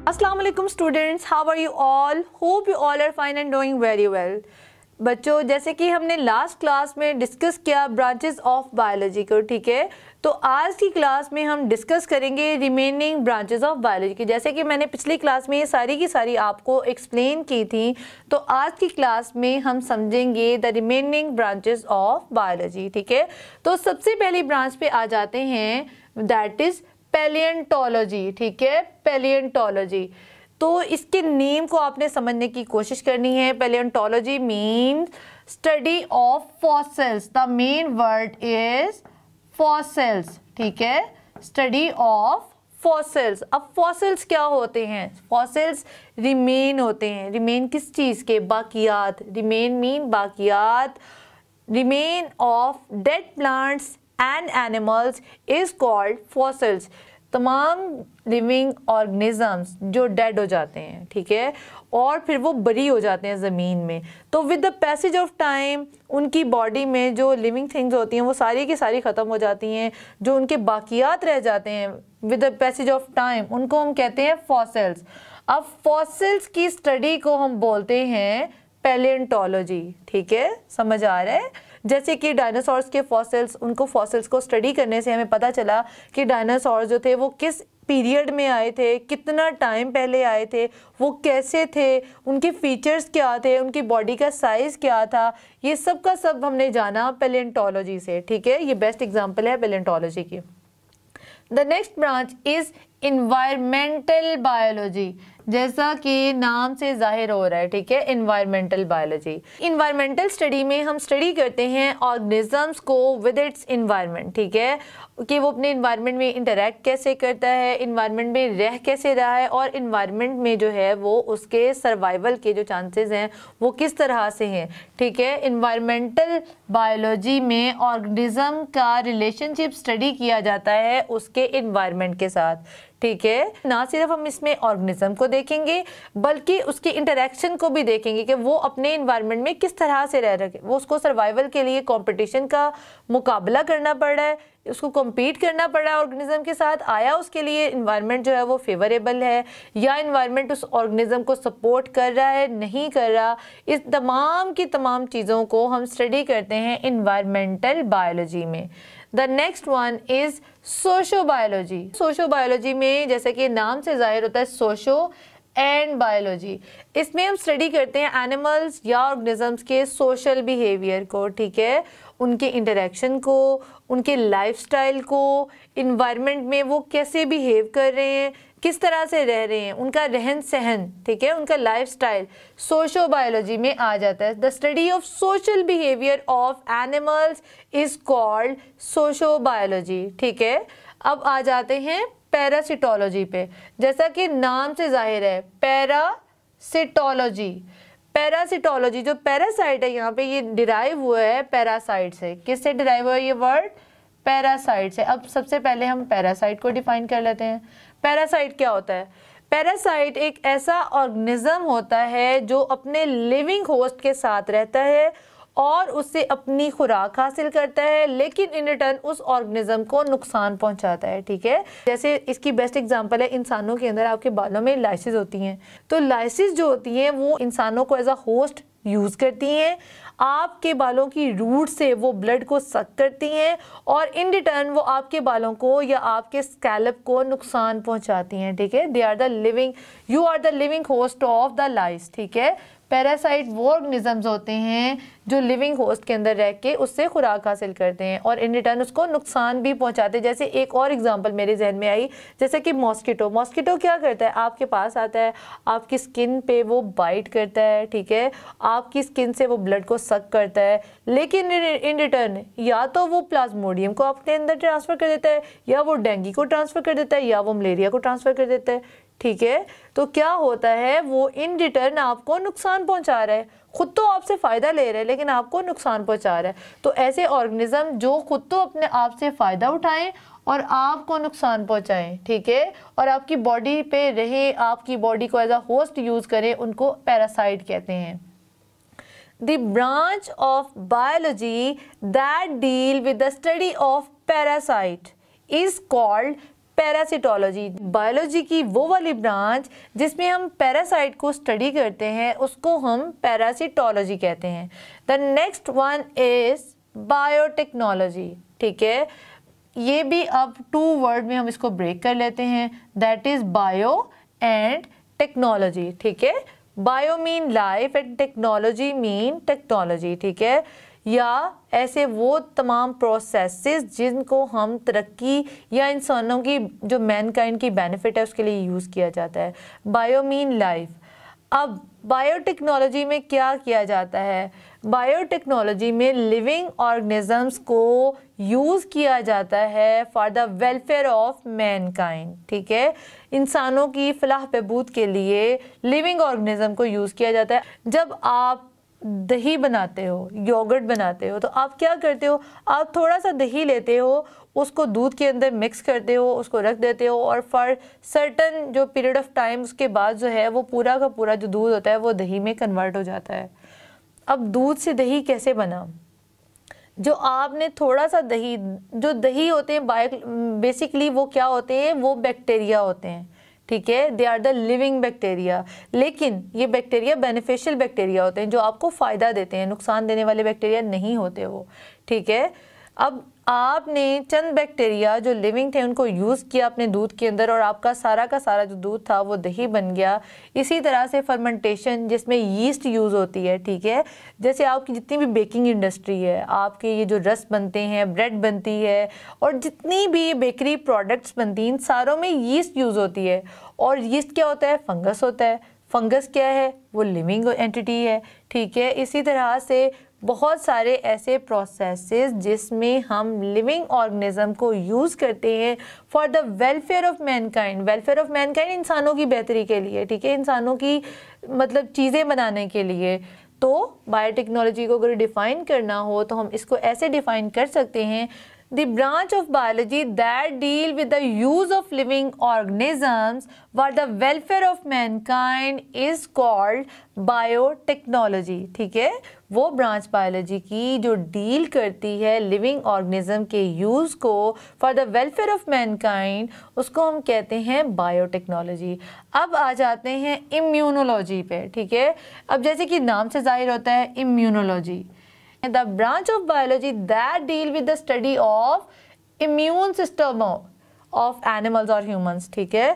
अस्सलाम वालेकुम students, how are you all? Hope you all are fine and doing very well. बच्चों, जैसे कि हमने लास्ट क्लास में डिस्कस किया ब्रांचेस ऑफ बायोलॉजी को, ठीक है, तो आज की क्लास में हम डिस्कस करेंगे रिमेनिंग ब्रांचेस ऑफ बायोलॉजी की। जैसे कि मैंने पिछली क्लास में ये सारी की सारी आपको एक्सप्लेन की थी, तो आज की क्लास में हम समझेंगे the remaining branches of biology, ठीक है। तो सबसे पहली ब्रांच पे आ जाते हैं, दैट इज पैलिएंटोलॉजी, ठीक है, पैलिएंटोलॉजी। तो इसके नेम को आपने समझने की कोशिश करनी है। Paleontology means study of fossils, the main word is fossils, ठीक है, स्टडी ऑफ फॉसिल्स। अब फॉसिल्स क्या होते हैं? फॉसिल्स रिमेन होते हैं। रिमेन किस चीज़ के? बाकियात। रिमेन मीन बाकियात। Remain of dead plants and animals is called fossils. तमाम लिविंग ऑर्गेनिजम्स जो डेड हो जाते हैं, ठीक है, और फिर वो बरी हो जाते हैं ज़मीन में, तो with the passage of time उनकी बॉडी में जो लिविंग थिंग्स होती हैं वो सारी की सारी ख़त्म हो जाती हैं। जो उनके बाकियात रह जाते हैं with the passage of time, उनको हम कहते हैं फॉसिल्स। अब फॉसिल्स की स्टडी को हम बोलते हैं पैलिएंटोलॉजी, ठीक है, समझ आ रहा है? जैसे कि डायनासोर्स के फॉसिल्स, उनको फॉसिल्स को स्टडी करने से हमें पता चला कि डायनासोर जो थे वो किस पीरियड में आए थे, कितना टाइम पहले आए थे, वो कैसे थे, उनके फीचर्स क्या थे, उनकी बॉडी का साइज़ क्या था, ये सब का सब हमने जाना पैलिएंटोलॉजी से, ठीक है। ये बेस्ट एग्जाम्पल है पैलिएंटोलॉजी की। The next branch is environmental biology, जैसा कि नाम से जाहिर हो रहा है, ठीक है, इन्वायरमेंटल बायोलॉजी। इन्वायरमेंटल स्टडी में हम स्टडी करते हैं ऑर्गेनिजम्स को विद इट्स इन्वायरमेंट, ठीक है, कि वो अपने इन्वायरमेंट में इंटरेक्ट कैसे करता है, इन्वायरमेंट में रह कैसे रहा है, और इन्वायरमेंट में जो है वो उसके सर्वाइवल के जो चांसेस हैं वो किस तरह से हैं, ठीक है। इन्वायरमेंटल बायोलॉजी में ऑर्गेनिज्म का रिलेशनशिप स्टडी किया जाता है उसके इन्वायरमेंट के साथ, ठीक है। ना सिर्फ हम इसमें ऑर्गेनिज्म को देखेंगे बल्कि उसकी इंटरेक्शन को भी देखेंगे कि वो अपने इन्वायरमेंट में किस तरह से रह रहे हैं। वो उसको सर्वाइवल के लिए कंपटीशन का मुकाबला करना पड़ रहा है, उसको कम्पीट करना पड़ रहा है ऑर्गेनिज्म के साथ, आया उसके लिए इन्वायरमेंट जो है वो फेवरेबल है, या इन्वायरमेंट उस ऑर्गेनिज्म को सपोर्ट कर रहा है, नहीं कर रहा। इस तमाम की तमाम चीज़ों को हम स्टडी करते हैं इन्वायरमेंटल बायोलॉजी में। The next one is socio biology. Socio biology में जैसे कि नाम से जाहिर होता है सोशो एंड बायोलॉजी, इसमें हम स्टडी करते हैं एनिमल्स या ऑर्गेनिजम्स के सोशल बिहेवियर को, ठीक है, उनके इंटरेक्शन को, उनके लाइफस्टाइल को, इन्वायरमेंट में वो कैसे बिहेव कर रहे हैं, किस तरह से रह रहे हैं, उनका रहन सहन, ठीक है, उनका लाइफस्टाइल सोशो बायोलॉजी में आ जाता है। The study of social behaviour of animals is called socio biology, ठीक है। अब आ जाते हैं पैरासिटोलॉजी पे, जैसा कि नाम से जाहिर है पैरासिटोलॉजी। पैरासिटोलॉजी, जो पैरासाइट है यहाँ पे, ये डिराइव हुआ है पैरासाइट से। किससे डिराइव हुआ है ये वर्ड? पैरासाइट से। अब सबसे पहले हम पैरासाइट को डिफाइन कर लेते हैं। पैरासाइट क्या होता है? पैरासाइट एक ऐसा ऑर्गेनिज्म होता है जो अपने लिविंग होस्ट के साथ रहता है और उससे अपनी खुराक हासिल करता है, लेकिन इन रिटर्न उस ऑर्गेनिज्म को नुकसान पहुंचाता है, ठीक है। जैसे इसकी बेस्ट एग्जांपल है, इंसानों के अंदर आपके बालों में लाइसिस होती हैं, तो लाइसिस जो होती हैं वो इंसानों को एज अ होस्ट यूज़ करती हैं, आपके बालों की रूट से वो ब्लड को सक करती हैं और इन रिटर्न वो आपके बालों को या आपके स्कैल्प को नुकसान पहुंचाती हैं, ठीक है। They are the living, you are the living host of the lice, ठीक है। पैरासाइट वो ऑर्गेनिजम्स होते हैं जो लिविंग होस्ट के अंदर रह के उससे खुराक हासिल करते हैं और इन रिटर्न उसको नुकसान भी पहुंचाते हैं। जैसे एक और एग्जांपल मेरे जहन में आई, जैसे कि मॉस्किटो। मॉस्किटो क्या करता है? आपके पास आता है, आपकी स्किन पे वो बाइट करता है, ठीक है, आपकी स्किन से वो ब्लड को सक करता है, लेकिन इन रिटर्न या तो वो प्लाज्मोडियम को अपने अंदर ट्रांसफ़र कर देता है, या वो डेंगू को ट्रांसफ़र कर देता है, या वो मलेरिया को ट्रांसफ़र कर देता है, ठीक है। तो क्या होता है, वो इन रिटर्न आपको नुकसान पहुंचा रहा है। खुद तो आपसे फ़ायदा ले रहा है लेकिन आपको नुकसान पहुंचा रहा है। तो ऐसे ऑर्गेनिज्म जो खुद तो अपने आप से फ़ायदा उठाएं और आपको नुकसान पहुंचाएं, ठीक है, और आपकी बॉडी पे रहे, आपकी बॉडी को एज अ होस्ट यूज़ करें, उनको पैरासाइट कहते हैं। The branch of biology that deal with the study of parasite is called parasitology, biology की वो वाली ब्रांच जिसमें हम पैरासाइट को स्टडी करते हैं उसको हम पैरासिटोलॉजी कहते हैं। The next one is biotechnology, ठीक है। ये भी अब 2 वर्ड में हम इसको ब्रेक कर लेते हैं, that is bio and technology, ठीक है। Bio mean life and technology mean technology, ठीक है। या ऐसे वो तमाम प्रोसेसेस जिनको हम तरक्की या इंसानों की जो मैनकाइंड की बेनिफिट है उसके लिए यूज़ किया जाता है। Bio mean life. अब बायोटेक्नोलॉजी में क्या किया जाता है? बायोटेक्नोलॉजी में लिविंग ऑर्गेनिजम्स को यूज़ किया जाता है for the welfare of Mankind, ठीक है। इंसानों की फलाह बहबूद के लिए लिविंग ऑर्गेनिज्म को यूज़ किया जाता है। जब आप दही बनाते हो, योगर्ट बनाते हो, तो आप क्या करते हो? आप थोड़ा सा दही लेते हो, उसको दूध के अंदर मिक्स करते हो, उसको रख देते हो और फॉर सर्टन जो पीरियड ऑफ टाइम उसके बाद जो है वो पूरा का पूरा जो दूध होता है वो दही में कन्वर्ट हो जाता है। अब दूध से दही कैसे बना? जो आपने थोड़ा सा दही, जो दही होते हैं बेसिकली वो क्या होते हैं? वो बैक्टीरिया होते हैं, ठीक है। They are the living bacteria. लेकिन ये बैक्टीरिया बेनिफिशियल बैक्टीरिया होते हैं जो आपको फ़ायदा देते हैं, नुकसान देने वाले बैक्टीरिया नहीं होते वो, ठीक है। अब आपने चंद बैक्टीरिया जो लिविंग थे उनको यूज़ किया अपने दूध के अंदर और आपका सारा का सारा जो दूध था वो दही बन गया। इसी तरह से फर्मेंटेशन जिसमें यीस्ट यूज़ होती है, ठीक है। जैसे आपकी जितनी भी बेकिंग इंडस्ट्री है, आपके ये जो रस्क बनते हैं, ब्रेड बनती है और जितनी भी बेकरी प्रोडक्ट्स बनती हैं, इन सारों में यीस्ट यूज़ होती है। और यीस्ट क्या होता है? फंगस होता है। फंगस क्या है? वो लिविंग एंटिटी है, ठीक है। इसी तरह से बहुत सारे ऐसे प्रोसेसेस जिसमें हम लिविंग ऑर्गेनिज्म को यूज़ करते हैं for the welfare of Mankind. Welfare of Mankind इंसानों की बेहतरी के लिए, ठीक है, इंसानों की मतलब चीज़ें बनाने के लिए। तो बायोटेक्नोलॉजी को अगर डिफ़ाइन करना हो तो हम इसको ऐसे डिफ़ाइन कर सकते हैं, the branch of biology that deal with the use of living organisms for the welfare of mankind is called biotechnology, ठीक है। वो ब्रांच बायोलॉजी की जो डील करती है लिविंग ऑर्गेनिज्म के यूज़ को for the welfare of Mankind उसको हम कहते हैं बायोटेक्नोलॉजी। अब आ जाते हैं इम्यूनोलॉजी पे, ठीक है। अब जैसे कि नाम से जाहिर होता है immunology, the branch of biology that deal with the study of immune system of animals or humans, ठीक है।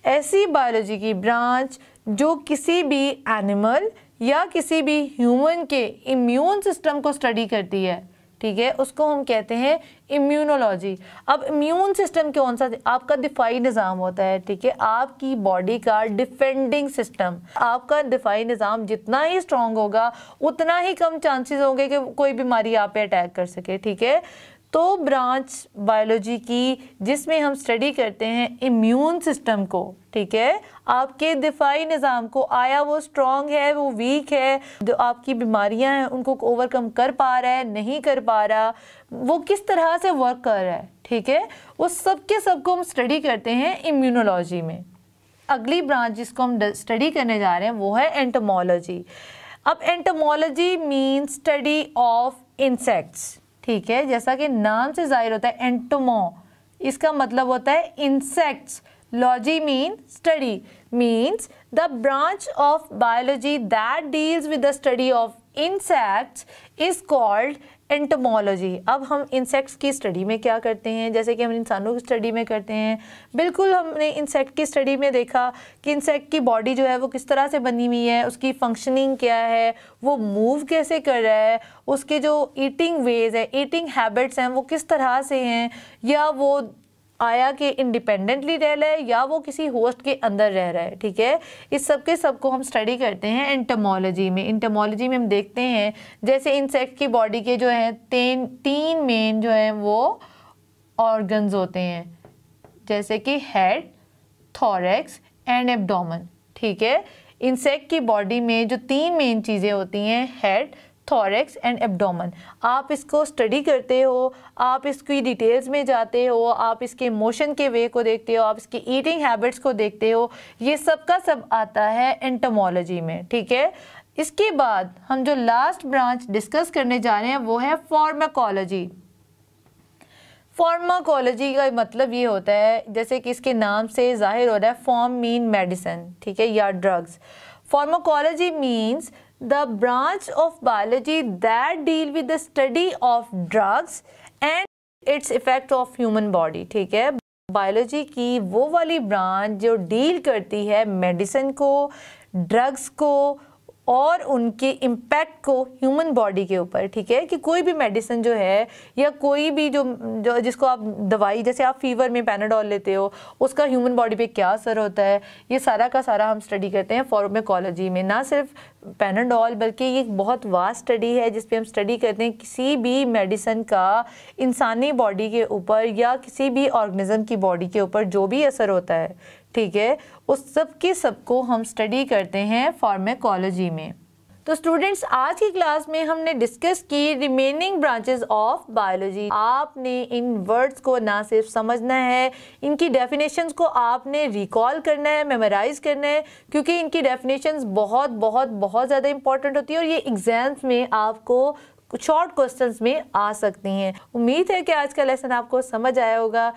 ऐसी बायोलॉजी की ब्रांच जो किसी भी एनिमल या किसी भी ह्यूमन के इम्यून सिस्टम को स्टडी करती है, ठीक है, उसको हम कहते हैं इम्यूनोलॉजी। अब इम्यून सिस्टम कौन सा? आपका दिफाई निज़ाम होता है, ठीक है, आपकी बॉडी का डिफेंडिंग सिस्टम। आपका दिफाई निज़ाम जितना ही स्ट्रॉन्ग होगा उतना ही कम चांसेस होंगे कि कोई बीमारी आप पे अटैक कर सके, ठीक है। तो ब्रांच बायोलॉजी की जिसमें हम स्टडी करते हैं इम्यून सिस्टम को, ठीक है, आपके दिफाई निज़ाम को, आया वो स्ट्रॉन्ग है, वो वीक है, जो आपकी बीमारियां हैं उनको ओवरकम कर पा रहा है, नहीं कर पा रहा, वो किस तरह से वर्क कर रहा है, ठीक है, वो सब के सबको हम स्टडी करते हैं इम्यूनोलॉजी में। अगली ब्रांच जिसको हम स्टडी करने जा रहे हैं वो है एंटोमोलॉजी। अब entomology mean study of insects, ठीक है, जैसा कि नाम से जाहिर होता है एंटोमो, इसका मतलब होता है insects. Logy mean study, means the branch of biology that deals with the study of insects is called entomology. अब हम इंसेक्ट्स की स्टडी में क्या करते हैं, जैसे कि हम इंसानों की स्टडी में करते हैं, बिल्कुल हमने इंसेक्ट की स्टडी में देखा कि इंसेक्ट की बॉडी जो है वो किस तरह से बनी हुई है, उसकी फंक्शनिंग क्या है, वो मूव कैसे कर रहा है, उसके जो ईटिंग वेज है, ईटिंग हैबिट्स हैं वो किस तरह से हैं, या वो आया कि इंडिपेंडेंटली रह रहा है या वो किसी होस्ट के अंदर रह रहा है, ठीक है। इस सब के सबको हम स्टडी करते हैं एंटोमोलॉजी में। एंटोमोलॉजी में हम देखते हैं जैसे इंसेक्ट की बॉडी के जो है तीन मेन जो हैं वो ऑर्गन्स होते हैं, जैसे कि हेड, थोरैक्स एंड एब्डोमेन, ठीक है। इंसेक्ट की बॉडी में जो 3 मेन चीज़ें होती हैं, हेड, थोरैक्स एंड एब्डोमेन, आप इसको स्टडी करते हो, आप इसकी डिटेल्स में जाते हो, आप इसके मोशन के वे को देखते हो, आप इसकी ईटिंग हैबिट्स को देखते हो, ये सब का सब आता है एंटोमोलॉजी में, ठीक है। इसके बाद हम जो लास्ट ब्रांच डिस्कस करने जा रहे हैं वो है फार्माकोलॉजी। फार्माकोलॉजी का मतलब ये होता है, जैसे कि इसके नाम से जाहिर हो रहा है, फॉर्म मीन मेडिसिन, ठीक है, या drugs. Pharmacology means the branch of biology that deal with the study of drugs and its effect of human body, ठीक है। बायोलॉजी की वो वाली ब्रांच जो डील करती है मेडिसिन को, ड्रग्स को और उनके इम्पैक्ट को ह्यूमन बॉडी के ऊपर, ठीक है। कि कोई भी मेडिसिन जो है या कोई भी जो जिसको आप दवाई, जैसे आप फीवर में पैनाडोल लेते हो, उसका ह्यूमन बॉडी पे क्या असर होता है, ये सारा का सारा हम स्टडी करते हैं फार्माकोलॉजी में। ना सिर्फ पैनाडोल बल्कि ये एक बहुत वास्ट स्टडी है जिस पे हम स्टडी करते हैं किसी भी मेडिसिन का इंसानी बॉडी के ऊपर या किसी भी ऑर्गेनिज्म की बॉडी के ऊपर जो भी असर होता है, ठीक है, उस सब के सबको हम स्टडी करते हैं फार्माकोलॉजी में। तो स्टूडेंट्स, आज की क्लास में हमने डिस्कस की रिमेनिंग ब्रांचेस ऑफ बायोलॉजी। आपने इन वर्ड्स को ना सिर्फ समझना है, इनकी डेफिनेशंस को आपने रिकॉल करना है, मेमोराइज करना है, क्योंकि इनकी डेफिनेशंस बहुत बहुत बहुत ज़्यादा इंपॉर्टेंट होती है और ये एग्जाम्स में आपको शॉर्ट क्वेश्चंस में आ सकती हैं। उम्मीद है कि आज का लेसन आपको समझ आया होगा।